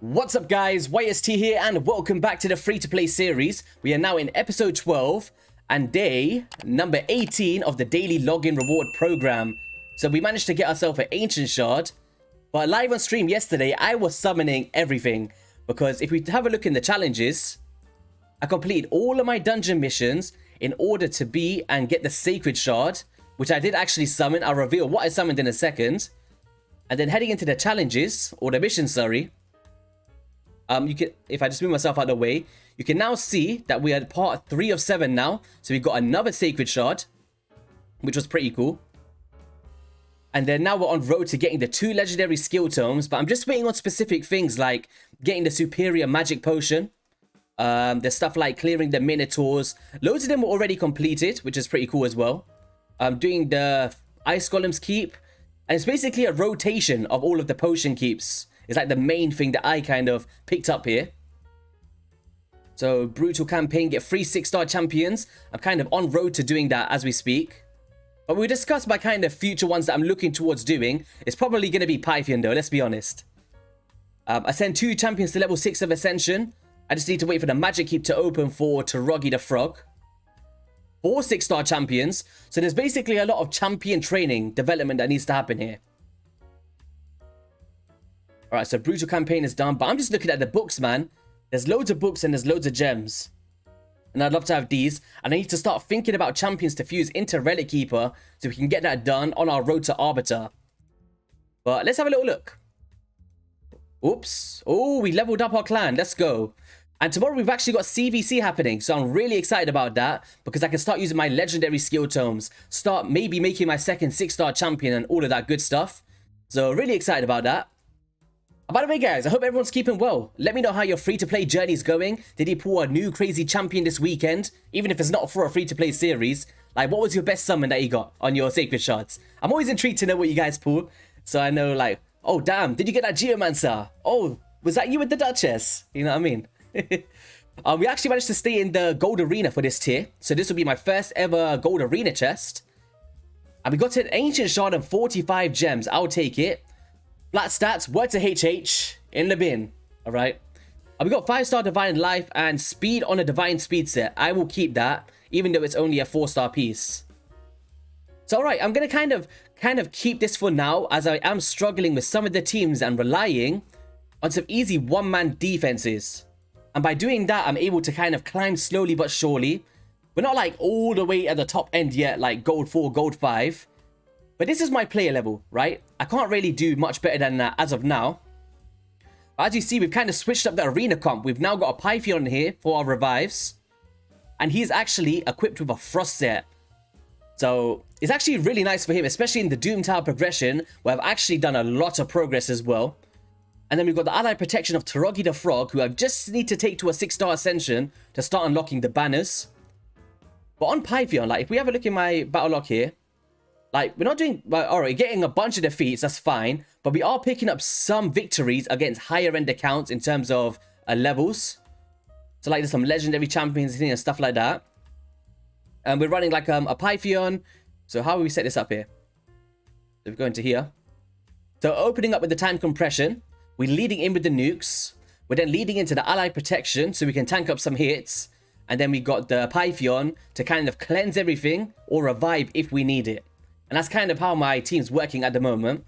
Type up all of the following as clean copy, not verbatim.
What's up guys, YST here and welcome back to the free-to-play series. We are now in episode 12 and day number 18 of the daily login reward program. So we managed to get ourselves an ancient shard, but live on stream yesterday I was summoning everything because if we have a look in the challenges, I completed all of my dungeon missions in order to be and get the sacred shard, which I did actually summon. I'll reveal what I summoned in a second. And then heading into the challenges, or the missions, sorry. You can, if I just move myself out of the way, you can now see that we are part 3 of 7 now. So we've got another sacred shard, which was pretty cool. And then now we're on road to getting the 2 legendary skill tomes, but I'm just waiting on specific things like getting the superior magic potion. There's stuff like clearing the minotaurs. Loads of them were already completed, which is pretty cool as well. Doing the ice golems keep, and it's basically a rotation of all of the potion keeps. It's like the main thing that I kind of picked up here. So, brutal campaign, get 3 6-star champions. I'm kind of on road to doing that as we speak. But we'll discuss my kind of future ones that I'm looking towards doing. It's probably going to be Phixion though, let's be honest. I sent 2 champions to level 6 of Ascension. I just need to wait for the magic keep to open for Torogi the Frog. 4 6-star champions. So there's basically a lot of champion training development that needs to happen here. Alright, so brutal campaign is done, but I'm just looking at the books, man. There's loads of books and there's loads of gems. And I'd love to have these. And I need to start thinking about champions to fuse into Relic Keeper so we can get that done on our road to Arbiter. But let's have a little look. Oops. Oh, we leveled up our clan. Let's go. And tomorrow we've actually got CVC happening. So I'm really excited about that because I can start using my legendary skill tomes. Start maybe making my second 6-star champion and all of that good stuff. So really excited about that. By the way guys, I hope everyone's keeping well. Let me know how your free-to-play journey is going. Did you pull a new crazy champion this weekend? Even if it's not for a free-to-play series. Like, what was your best summon that you got on your sacred shards? I'm always intrigued to know what you guys pull. So I know, like, oh damn, did you get that Geomancer? Oh, was that you with the Duchess? You know what I mean? We actually managed to stay in the gold arena for this tier. So this will be my first ever gold arena chest. And we got an ancient shard and 45 gems. I'll take it. Flat stats, word to HH, in the bin. Alright. We got 5-star divine life and speed on a divine speed set. I will keep that, even though it's only a 4-star piece. So alright, I'm going to kind of keep this for now, as I am struggling with some of the teams and relying on some easy one-man defenses. And by doing that, I'm able to kind of climb slowly but surely. We're not like all the way at the top end yet, like gold 4, gold 5. But this is my player level, right? I can't really do much better than that as of now. But as you see, we've kind of switched up the arena comp. We've now got a Phixion here for our revives. And he's actually equipped with a frost set. So it's actually really nice for him, especially in the Doom Tower progression, where I've actually done a lot of progress as well. And then we've got the ally protection of Torogi the Frog, who I just need to take to a 6-star ascension to start unlocking the banners. But on Phixion, like if we have a look in my battle log here, like, we're not doing, well, alright, getting a bunch of defeats, that's fine. But we are picking up some victories against higher end accounts in terms of levels. So, like, there's some legendary champions here and stuff like that. And we're running, like, a Phixion. So, how will we set this up here? So, we go into here. So, opening up with the time compression. We're leading in with the nukes. We're then leading into the ally protection so we can tank up some hits. And then we got the Phixion to kind of cleanse everything or revive if we need it. And that's kind of how my team's working at the moment.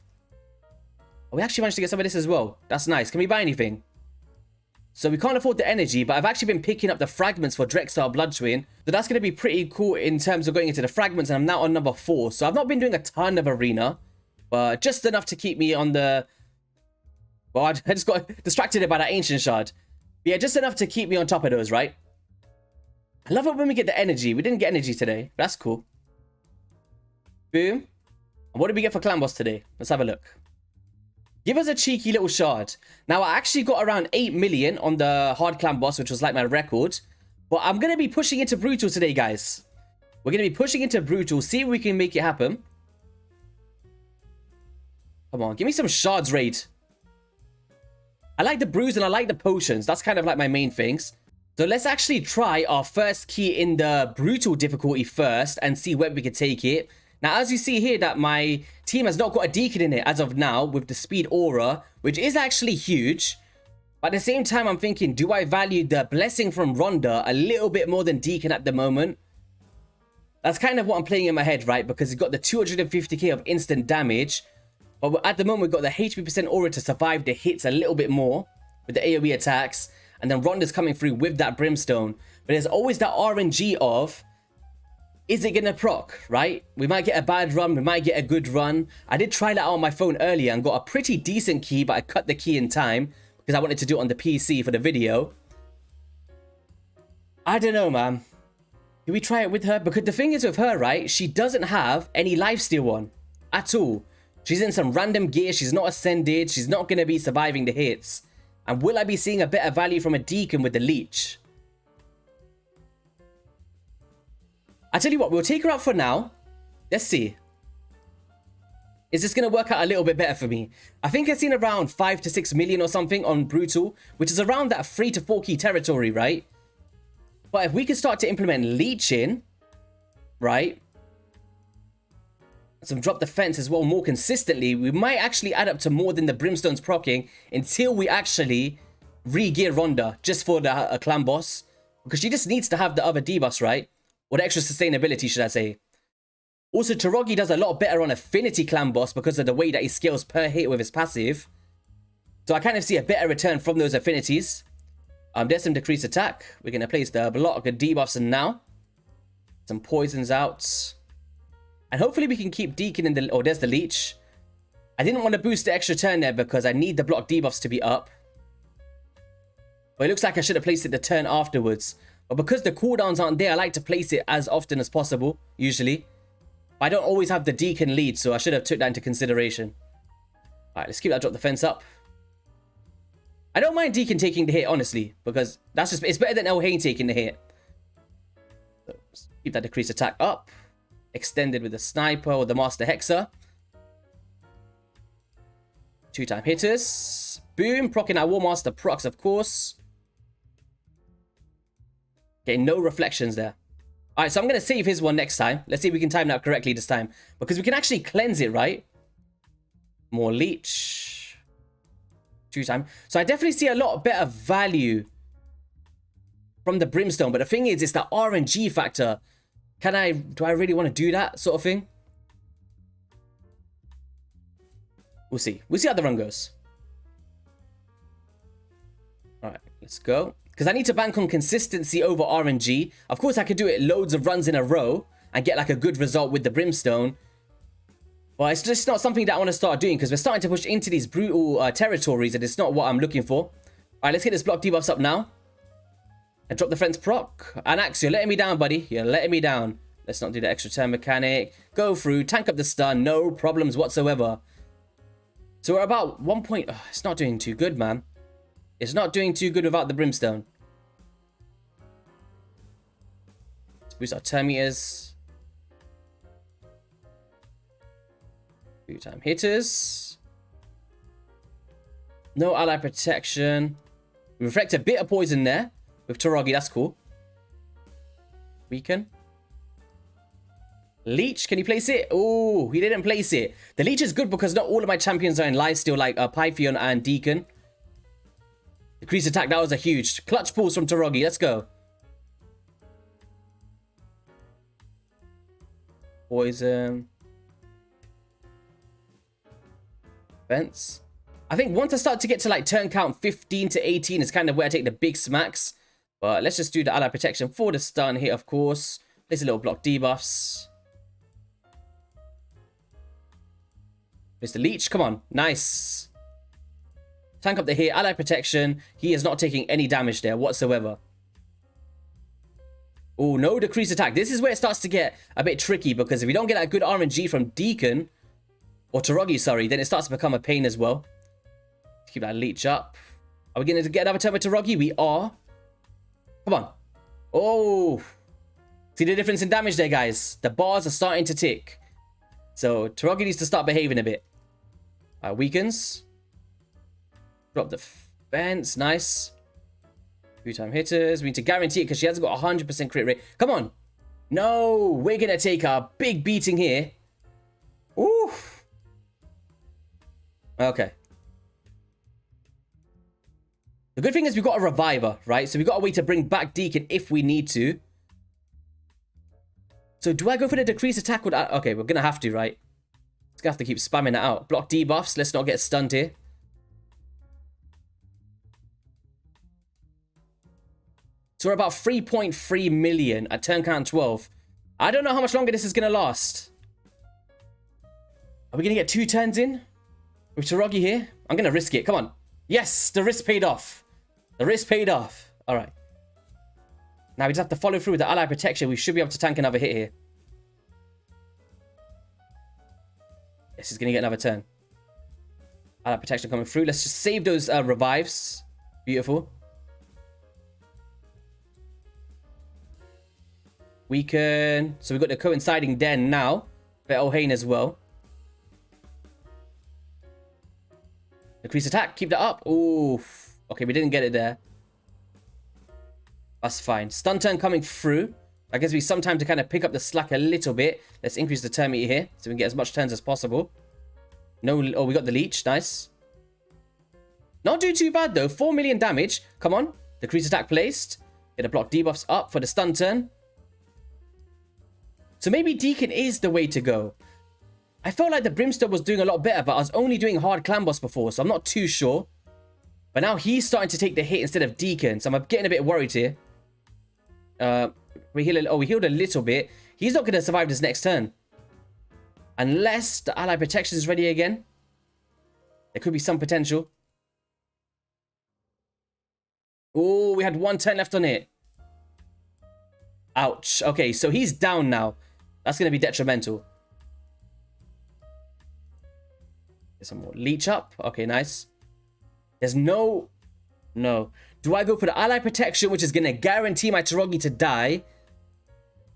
We actually managed to get some of this as well. That's nice. Can we buy anything? So we can't afford the energy, but I've actually been picking up the fragments for Drexar Blood Twin. So that's going to be pretty cool in terms of going into the fragments. And I'm now on number 4. So I've not been doing a ton of arena, but just enough to keep me on the... Well, I just got distracted by that ancient shard. But yeah, just enough to keep me on top of those, right? I love it when we get the energy. We didn't get energy today. That's cool. Boom. And what did we get for clan boss today? Let's have a look. Give us a cheeky little shard. Now, I actually got around 8 million on the hard clan boss, which was like my record. But I'm going to be pushing into brutal today, guys. We're going to be pushing into brutal. See if we can make it happen. Come on, give me some shards raid. I like the brews and I like the potions. That's kind of like my main things. So let's actually try our first key in the brutal difficulty first and see where we can take it. Now, as you see here, that my team has not got a deacon in it as of now with the speed aura, which is actually huge. But at the same time, I'm thinking, do I value the blessing from Ronda a little bit more than Deacon at the moment? That's kind of what I'm playing in my head, right? Because he's got the 250k of instant damage. But at the moment, we've got the HP% aura to survive the hits a little bit more with the AoE attacks. And then Ronda's coming through with that Brimstone. But there's always that RNG of, is it going to proc, right? We might get a bad run, we might get a good run. I did try that out on my phone earlier and got a pretty decent key, but I cut the key in time because I wanted to do it on the PC for the video. I don't know, man. Do we try it with her? Because the thing is with her, right? She doesn't have any lifesteal on at all. She's in some random gear. She's not ascended. She's not going to be surviving the hits. And will I be seeing a better value from a Deacon with the leech? I tell you what, we'll take her out for now. Let's see. Is this going to work out a little bit better for me? I think I've seen around 5 to 6 million or something on Brutal, which is around that 3 to 4 key territory, right? But if we can start to implement leech in, right? Some drop defense as well more consistently, we might actually add up to more than the Brimstone's proccing until we actually re-gear Ronda just for the clan boss. Because she just needs to have the other debuffs, right? Or the extra sustainability, should I say. Also, Taraji does a lot better on Affinity Clan Boss because of the way that he scales per hit with his passive. So I kind of see a better return from those affinities. There's some decreased attack. We're going to place the block and debuffs in now. Some poisons out. And hopefully we can keep Deacon in the... Oh, there's the leech. I didn't want to boost the extra turn there because I need the block debuffs to be up. But it looks like I should have placed it the turn afterwards. But because the cooldowns aren't there, I like to place it as often as possible, usually. But I don't always have the Deacon lead, so I should have took that into consideration. Alright, let's keep that drop defense up. I don't mind Deacon taking the hit, honestly, because that's just... It's better than HellHades taking the hit. So, keep that decreased attack up. Extended with the Sniper or the Master Hexer. 2-time hitters. Boom, proccing our War Master procs, of course. Okay, no reflections there. Alright, so I'm going to save his one next time. Let's see if we can time that correctly this time. Because we can actually cleanse it, right? More leech. 2-time. So I definitely see a lot better value from the Brimstone. But the thing is, it's the RNG factor. Do I really want to do that sort of thing? We'll see. We'll see how the run goes. Alright, let's go. Because I need to bank on consistency over RNG. Of course, I could do it loads of runs in a row and get like a good result with the Brimstone. But it's just not something that I want to start doing because we're starting to push into these brutal territories and it's not what I'm looking for. All right, let's get this block debuffs up now. And drop the friend's proc. Anax, you're letting me down, buddy. You're letting me down. Let's not do the extra turn mechanic. Go through, tank up the stun. No problems whatsoever. So we're about 1 point... Oh, it's not doing too good, man. It's not doing too good without the Brimstone. Let's boost our turn meters. 2-time hitters. No ally protection. We reflect a bit of poison there with Taraji. That's cool. Weaken. Leech, can you place it? Oh, he didn't place it. The Leech is good because not all of my champions are in lifesteal like Phixion and Deacon. Decreased attack, that was a huge. Clutch pulls from Taraji, let's go. Poison. Fence. I think once I start to get to like turn count 15 to 18 is kind of where I take the big smacks. But let's just do the ally protection for the stun hit, of course. Place a little block debuffs. Place the leech, come on, nice. Tank up the hit, ally protection. He is not taking any damage there whatsoever. Oh, no decreased attack. This is where it starts to get a bit tricky because if we don't get that good RNG from Deacon, or Taraji, sorry, then it starts to become a pain as well. Let's keep that leech up. Are we going to get another turn with Taraji? We are. Come on. Oh. See the difference in damage there, guys? The bars are starting to tick. So Taraji needs to start behaving a bit. Weakens. Drop the fence. Nice. 2-time hitters. We need to guarantee it because she hasn't got 100% crit rate. Come on. No. We're going to take a big beating here. Oof. Okay. The good thing is we've got a reviver, right? So we've got a way to bring back Deacon if we need to. So do I go for the decreased attack? Okay, we're going to have to, right? It's going to have to keep spamming that out. Block debuffs. Let's not get stunned here. So we're about 3.3 million at turn count 12. I don't know how much longer this is going to last. Are we going to get 2 turns in? With Taraji here? I'm going to risk it. Come on. Yes, the risk paid off. The risk paid off. All right. Now we just have to follow through with the ally protection. We should be able to tank another hit here. Yes, he's going to get another turn. Ally protection coming through. Let's just save those revives. Beautiful. We can... So we've got the coinciding den now. For Ohane as well. Decrease attack. Keep that up. Oof. Okay, we didn't get it there. That's fine. Stun turn coming through. I guess we some time to kind of pick up the slack a little bit. Let's increase the turn meter here so we can get as much turns as possible. No, oh, we got the leech. Nice. Not doing too bad though. 4 million damage. Come on. Decrease attack placed. Get the block debuffs up for the stun turn. So maybe Deacon is the way to go. I felt like the Brimstone was doing a lot better, but I was only doing hard clan boss before, so I'm not too sure. But now he's starting to take the hit instead of Deacon, so I'm getting a bit worried here. We healed a little bit. He's not going to survive this next turn. Unless the ally protection is ready again. There could be some potential. Oh, we had 1 turn left on it. Ouch. Okay, so he's down now. That's going to be detrimental. Get some more leech up. Okay, nice. There's no... Do I go for the ally protection, which is going to guarantee my Taraji to die,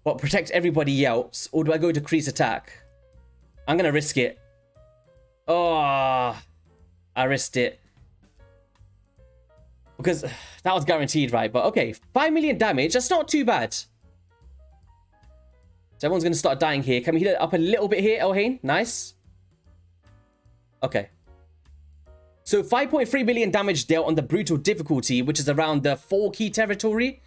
but protect everybody else? Or do I go decrease attack? I'm going to risk it. Oh, I risked it. Because that was guaranteed, right? But okay, 5 million damage. That's not too bad. So everyone's going to start dying here. Can we heal it up a little bit here, Ohane? Nice. Okay. So 5.3 million damage dealt on the brutal difficulty, which is around the 4 key territory.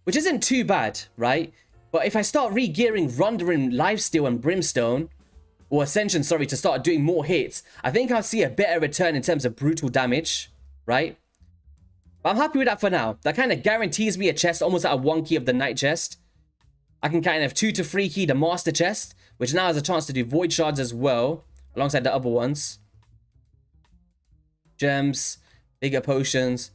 Which isn't too bad, right? But if I start re-gearing Ronda and Lifesteal and Brimstone, or Ascension, sorry, to start doing more hits, I think I'll see a better return in terms of brutal damage, right? But I'm happy with that for now. That kind of guarantees me a chest almost at a 1 key of the Night chest. I can kind of 2 to 3 key the Master chest, which now has a chance to do Void Shards as well, alongside the other ones. Gems, bigger potions.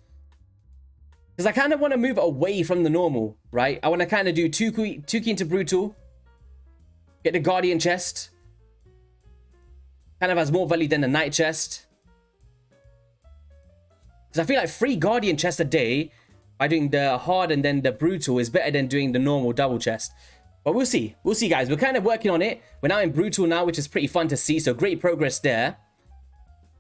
Because I kind of want to move away from the normal, right? I want to kind of do 2 key into Brutal. Get the Guardian chest. Kind of has more value than the Night chest. Because I feel like 3 Guardian chests a day by doing the hard and then the Brutal is better than doing the normal double chest. But we'll see. We'll see, guys. We're kind of working on it. We're now in Brutal now, which is pretty fun to see. So great progress there.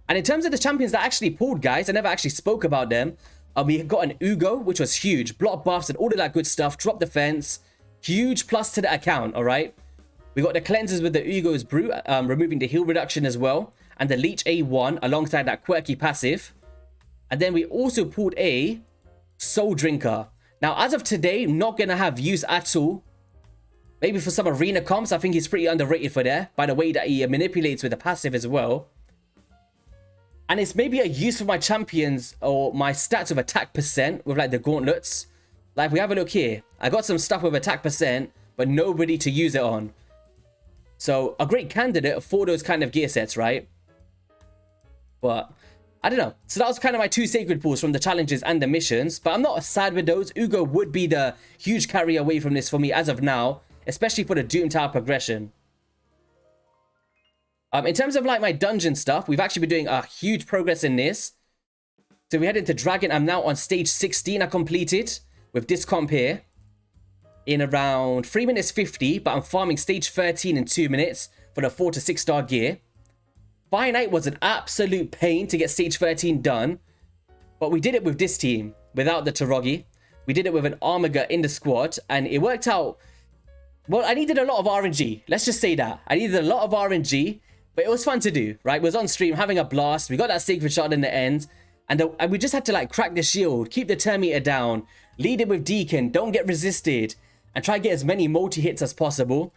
And in terms of the champions that actually pulled, guys, I never actually spoke about them. We got an Ugo, which was huge. Block buffs and all of that good stuff. Drop defense. Huge plus to the account, all right? We got the cleansers with the Ugo's Brute, removing the heal reduction as well. And the Leech A1 alongside that quirky passive. And then we also pulled a Soul Drinker. Now, as of today, not going to have use at all. Maybe for some arena comps, I think he's pretty underrated for there. By the way that he manipulates with the passive as well. And it's maybe a use for my champions or my stats of attack percent with like the gauntlets. Like we have a look here. I got some stuff with attack percent, but nobody to use it on. So a great candidate for those kind of gear sets, right? But I don't know. So that was kind of my 2 sacred pools from the challenges and the missions. But I'm not sad with those. Ugo would be the huge carry away from this for me as of now. Especially for the Doom Tower progression. In terms of like my dungeon stuff, we've actually been doing a huge progress in this. So we head into Dragon. I'm now on stage 16 I completed with this comp here. In around 3 minutes 50, but I'm farming stage 13 in 2 minutes for the 4 to 6 star gear. Finite was an absolute pain to get stage 13 done. But we did it with this team, without the Taraji. We did it with an Armiger in the squad, and it worked out. Well, I needed a lot of RNG. Let's just say that. I needed a lot of RNG. But it was fun to do, right? We was on stream having a blast. We got that sacred shot in the end. And we just had to like crack the shield, keep the turn meter down, lead it with Deacon, don't get resisted, and try to get as many multi-hits as possible.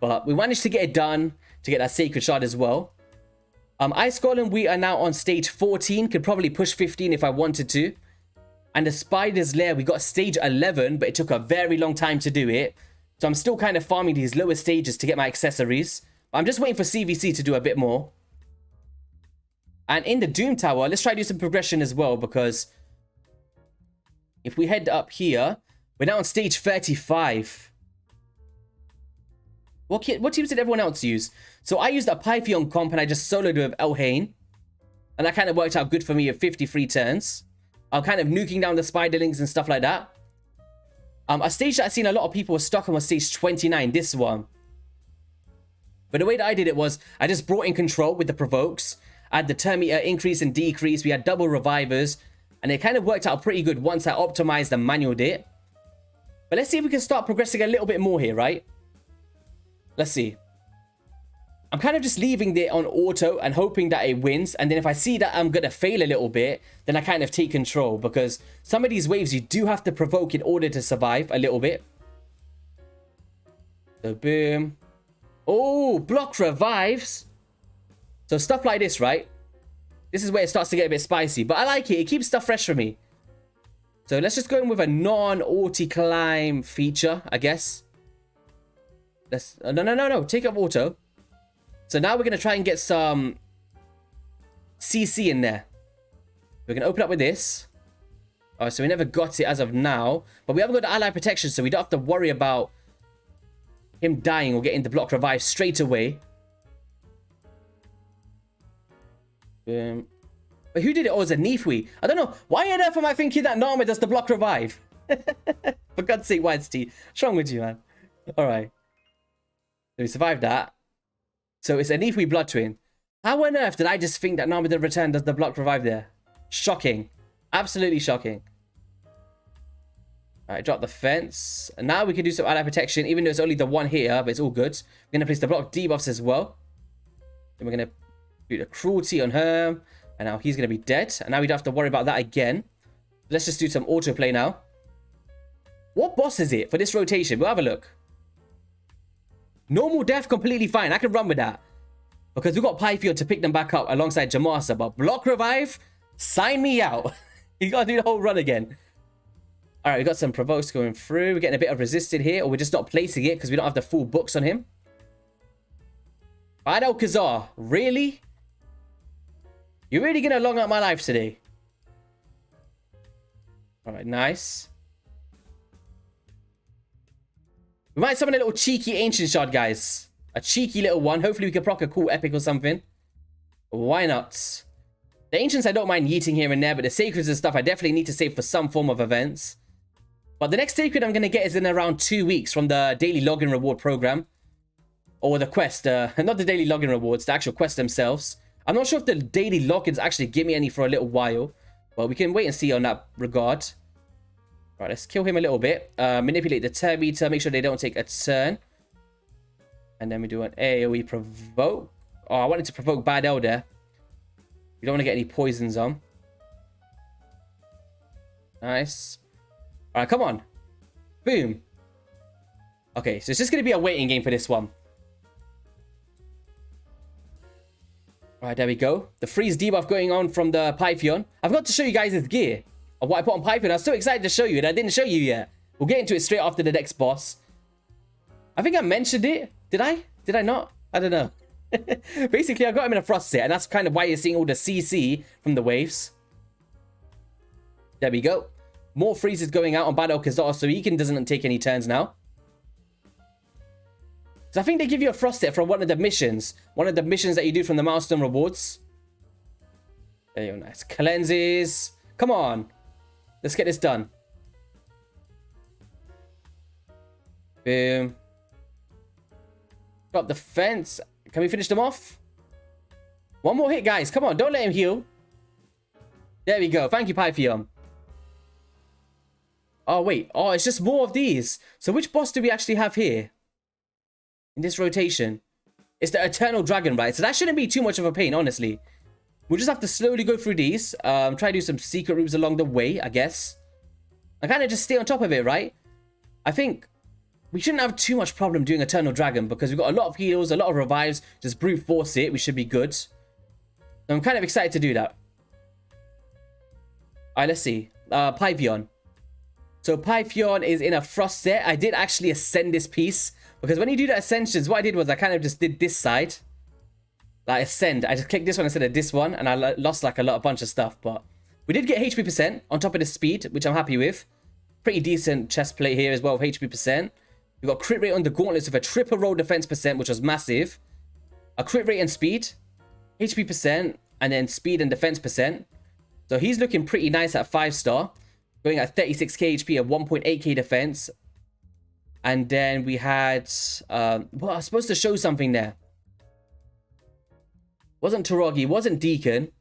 But we managed to get it done, to get that Sacred Shard as well. Ice Golem, we are now on stage 14, could probably push 15 if I wanted to. And the Spider's Lair, we got stage 11, but it took a very long time to do it. So I'm still kind of farming these lower stages to get my accessories. But I'm just waiting for CVC to do a bit more. And in the Doom Tower, let's try to do some progression as well, because if we head up here, we're now on stage 35. What teams did everyone else use? So I used a Phixion comp and I just soloed with HellHades. And that kind of worked out good for me at 53 turns. I'm kind of nuking down the spiderlings and stuff like that. A stage that I've seen a lot of people were stuck on was stage 29, this one. But the way that I did it was, I just brought in control with the provokes. I had the turn meter increase and decrease. We had double revivers. And it kind of worked out pretty good once I optimized and manualed it. But let's see if we can start progressing a little bit more here, right? Let's see. I'm kind of just leaving it on auto and hoping that it wins. And then if I see that I'm going to fail a little bit, then I kind of take control. Because some of these waves you do have to provoke in order to survive a little bit. So boom. Oh, block revives. So stuff like this, right? This is where it starts to get a bit spicy. But I like it. It keeps stuff fresh for me. So let's just go in with a non-auto climb feature, I guess. Let's... No. Take up auto. So now we're going to try and get some CC in there. We're going to open up with this. Oh, so we never got it as of now. But we haven't got the ally protection, so we don't have to worry about him dying or getting the block revive straight away. But who did it? Oh, it was a Nefwe. I don't know. Why on earth am I thinking that Nama does the block revive? For God's sake, Whitesty. What's wrong with you, man? Alright. So we survived that. So it's a Nefwe Blood Twin. How on earth did I just think that Nama the Return does the block revive there? Shocking. Absolutely shocking. Alright, drop the fence. And now we can do some ally protection, even though it's only the one here, but it's all good. We're going to place the block debuffs as well. Then we're going to do the cruelty on her. And now he's going to be dead. And now we don't have to worry about that again. Let's just do some autoplay now. What boss is it for this rotation? We'll have a look. Normal death, completely fine. I can run with that. Because we've got Phixion to pick them back up alongside Jamasa. But block revive? Sign me out. You got to do the whole run again. Alright, we got some provokes going through. We're getting a bit of resisted here. Or we're just not placing it because we don't have the full books on him. Bad Kazar. Really? You're really going to long out my life today. Alright, nice. We might summon a little cheeky Ancient Shard, guys. A cheeky little one. Hopefully we can proc a cool epic or something. Why not? The Ancients I don't mind yeeting here and there, but the Sacreds and stuff I definitely need to save for some form of events. But the next Sacred I'm going to get is in around 2 weeks from the daily login reward program. Or the quest. Not the daily login rewards, the actual quest themselves. I'm not sure if the daily logins actually give me any for a little while. But we can wait and see on that regard. Right, let's kill him a little bit. Manipulate the turn meter, make sure they don't take a turn. And then we do an AoE provoke. Oh, I wanted to provoke Bad L there. We don't want to get any poisons on. Nice. Alright, come on. Boom. Okay, so it's just going to be a waiting game for this one. Alright, there we go. The freeze debuff going on from the Phixion. I've got to show you guys his gear. Of what I put on Phixion. I was so excited to show you, and I didn't show you yet. We'll get into it straight after the next boss. I think I mentioned it. Did I? Did I not? I don't know. Basically, I got him in a frost set, and that's kind of why you're seeing all the CC from the waves. There we go. More freezes going out on Bad Kazar, so he doesn't take any turns now. So I think they give you a frost set from one of the missions. One of the missions that you do from the milestone rewards. There you go, nice. Cleanses. Come on. Let's get this done. Boom. Drop the fence. Can we finish them off? One more hit, guys. Come on, don't let him heal. There we go. Thank you, Phixion. Oh, wait. Oh, it's just more of these. So which boss do we actually have here? In this rotation? It's the Eternal Dragon, right? So that shouldn't be too much of a pain, honestly. We'll just have to slowly go through these. Try to do some secret rooms along the way, I guess. And kind of just stay on top of it, right? I think we shouldn't have too much problem doing Eternal Dragon because we've got a lot of heals, a lot of revives. Just brute force it. We should be good. So I'm kind of excited to do that. Alright, let's see. Pythion. So Pythion is in a frost set. I did actually ascend this piece. Because when you do the ascensions, what I did was I kind of just did this side. Like ascend. I just clicked this one instead of this one. And I lost like a bunch of stuff. But we did get HP percent on top of the speed, which I'm happy with. Pretty decent chest plate here as well with HP percent. We've got crit rate on the gauntlets with a triple roll defense percent, which was massive. A crit rate and speed. HP percent. And then speed and defense percent. So he's looking pretty nice at 5-star. Going at 36k HP and 1.8k defense. And then we had... well, I was supposed to show something there. Wasn't Taragi. Wasn't Deacon.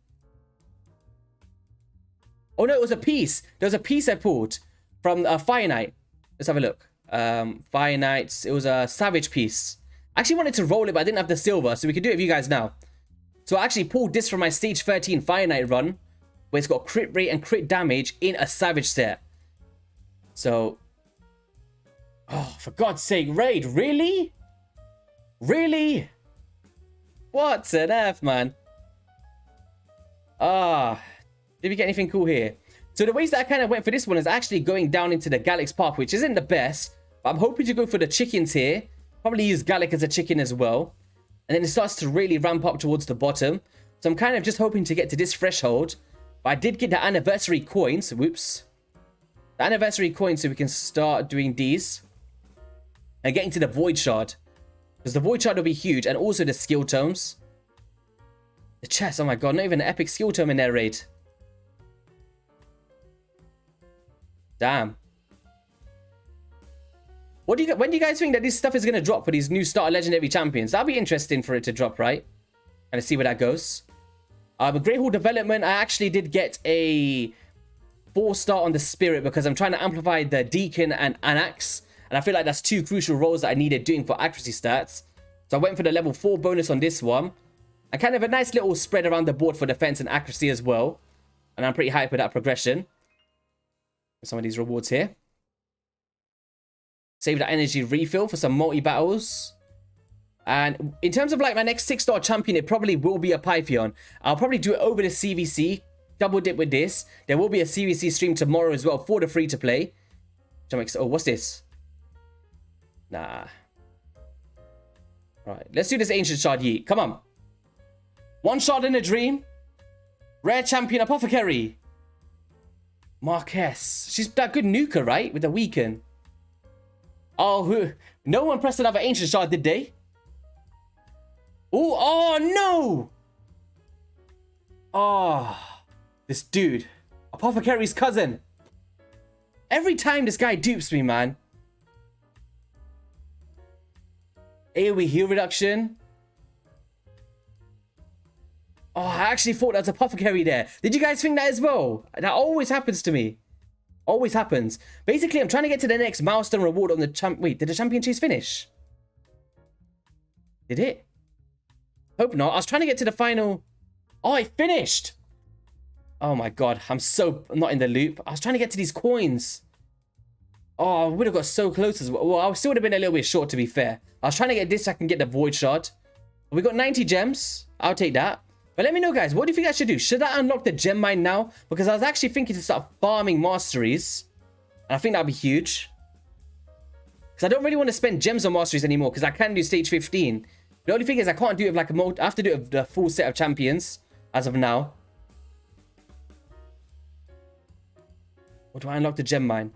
Oh no, it was a piece. There was a piece I pulled from Fire Knight. Let's have a look. Fire Knights. It was a Savage piece. I actually wanted to roll it, but I didn't have the silver. So we can do it with you guys now. So I actually pulled this from my stage 13 Fire Knight run. Where it's got crit rate and crit damage in a Savage set. So... oh, for God's sake, Raid, really? Really? What's an F, man? Did we get anything cool here? So the ways that I kind of went for this one is actually going down into the Gallic path, which isn't the best. But I'm hoping to go for the chickens here. Probably use Gallic as a chicken as well. And then it starts to really ramp up towards the bottom. So I'm kind of just hoping to get to this threshold. But I did get the anniversary coins. Whoops. The anniversary coins so we can start doing these. And getting to the Void Shard. Because the Void Shard will be huge. And also the skill tomes. The chest. Oh my god. Not even an epic skill tome in there, Raid. Damn. When do you guys think that this stuff is going to drop for these new starter legendary champions? That'll be interesting for it to drop, right? Kind of see where that goes. But Great Hall development, I actually did get a 4-star on the Spirit because I'm trying to amplify the Deacon and Anax. And I feel like that's two crucial roles that I needed doing for accuracy stats. So I went for the level 4 bonus on this one. And kind of a nice little spread around the board for defense and accuracy as well. And I'm pretty hyped with that progression. Some of these rewards here. Save that energy refill for some multi-battles. And in terms of like my next 6-star champion, it probably will be a Pythion. I'll probably do it over the CVC. Double dip with this. There will be a CVC stream tomorrow as well for the free-to-play. Oh, what's this? Nah. Right, let's do this Ancient Shard Yeet. Come on. 1 shard in a dream. Rare champion Apothecary. Marquez. She's that good nuker, right? With the weaken. Oh, no one pressed another Ancient Shard, did they? Ooh, oh, no! Oh, this dude. Apothecary's cousin. Every time this guy dupes me, man. AoE heal reduction. Oh, I actually thought that was Apothecary there. Did you guys think that as well? That always happens to me. Always happens. Basically, I'm trying to get to the next milestone reward on the champ. Wait, did the champion chase finish? Did it? Hope not. I was trying to get to the final. Oh, it finished. Oh my god. I'm so not in the loop. I was trying to get to these coins. Oh, I would have got so close as well. Well, I still would have been a little bit short, to be fair. I was trying to get this so I can get the Void Shard. We got 90 gems. I'll take that. But let me know, guys. What do you think I should do? Should I unlock the gem mine now? Because I was actually thinking to start farming masteries. And I think that'd be huge. Because I don't really want to spend gems on masteries anymore. Because I can do stage 15. The only thing is I can't do it with like a I have to do it with the full set of champions. As of now. Or do I unlock the gem mine?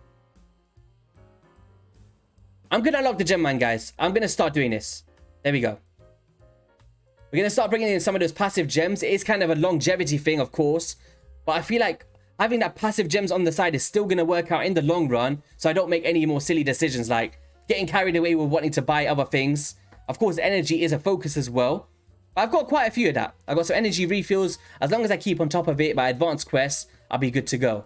I'm going to unlock the gem mine, guys. I'm going to start doing this. There we go. We're going to start bringing in some of those passive gems. It is kind of a longevity thing, of course. But I feel like having that passive gems on the side is still going to work out in the long run. So I don't make any more silly decisions like getting carried away with wanting to buy other things. Of course, energy is a focus as well. But I've got quite a few of that. I've got some energy refills. As long as I keep on top of it by advanced quests, I'll be good to go.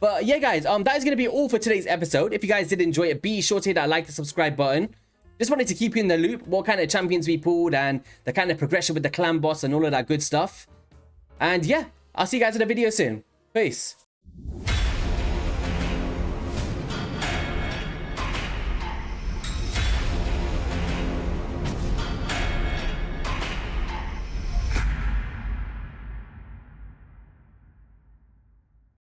But yeah, guys, that is going to be all for today's episode. If you guys did enjoy it, be sure to hit that like and subscribe button. just wanted to keep you in the loop, what kind of champions we pulled and the kind of progression with the clan boss and all of that good stuff. And yeah, I'll see you guys in the video soon. Peace.